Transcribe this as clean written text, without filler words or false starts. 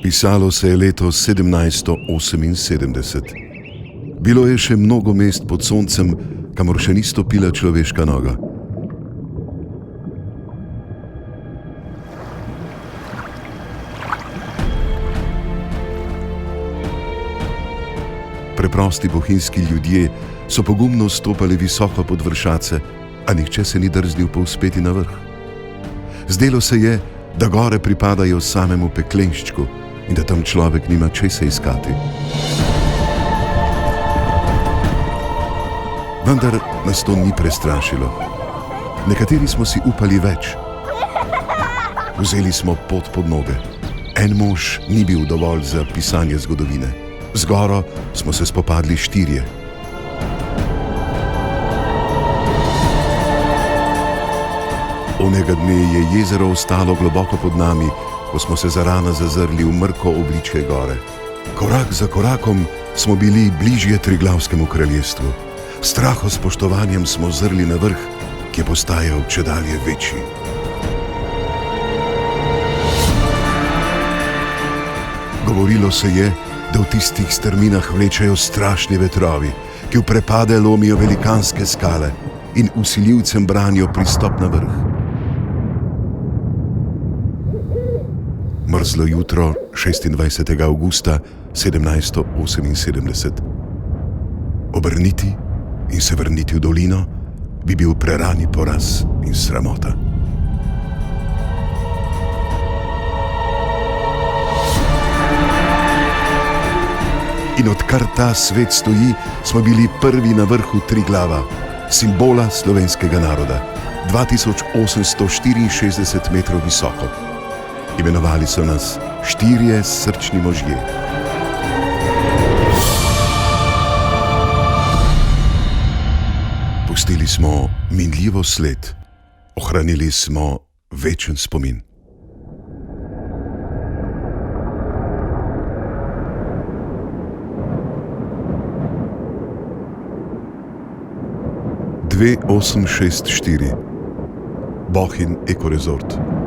Pisalo se je leto 1778. Bilo je še mnogo mest pod soncem, kamor še ni stopila človeška noga. Preprosti bohinjski ljudje so pogumno stopali visoko pod vršace, a nihče se ni drznil povzpeti na vrh. Zdelo se je, da gore pripadajo samemu peklenščku in da tam človek nima česa iskati. Vendar nas to ni prestrašilo. Nekateri smo si upali več. Vzeli smo pot pod noge. En mož ni bil dovolj za pisanje zgodovine. Z goro smo se spopadli 4. Onega dne je jezero ostalo globoko pod nami, ko smo se zarana zazrli v mrko obličje gore. Korak za korakom smo bili bližje Triglavskemu kraljestvu. S strahospoštovanjem smo zrli na vrh, ki je postajal čedalje večji. Govorilo se je, da v tistih strminah vlečejo strašni vetrovi, ki v prepade lomijo velikanske skale in vsiljivcem branijo pristop na vrh. Mrzlo jutro 26. avgusta 1778. Obrniti in se vrniti v dolino bi bil prerani poraz in sramota. In odkar ta svet stoji, smo bili prvi na vrhu Triglava, simbola slovenskega naroda, 2864 metrov visoko. Imenovali so nas 4 srčni možje. Pustili smo minljivo sled, ohranili smo večen spomin. Bohinj Eco Resort.